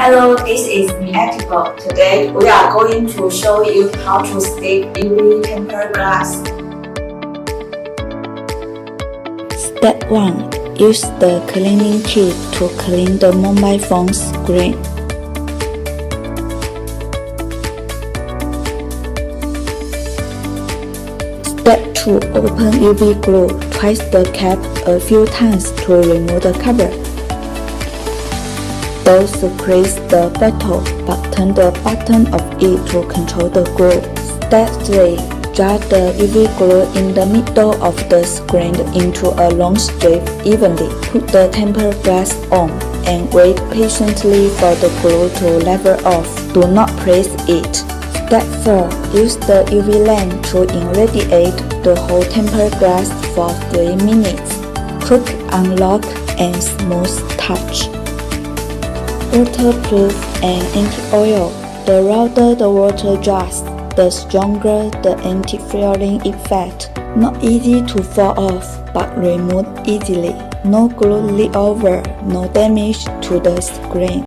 Hello, this is Ethical. Today we are going to show you how to stick UV tempered glass. Step 1. Use the cleaning kit to clean the mobile phone screen. Step 2. Open UV glue. Twist the cap a few times to remove the cover. Don't squeeze the bottle, but turn the bottom of it to control the glue. Step 3. Drag the UV glue in the middle of the screen into a long strip evenly. Put the tempered glass on and wait patiently for the glue to level off. Do not press it. Step 4. Use the UV lamp to irradiate the whole tempered glass for 3 minutes. Quick unlock and smooth touch. Waterproof and anti-oil. The rounder the water dries, the stronger the anti-fouling effect. Not easy to fall off, but remove easily. No glue leak over, no damage to the screen.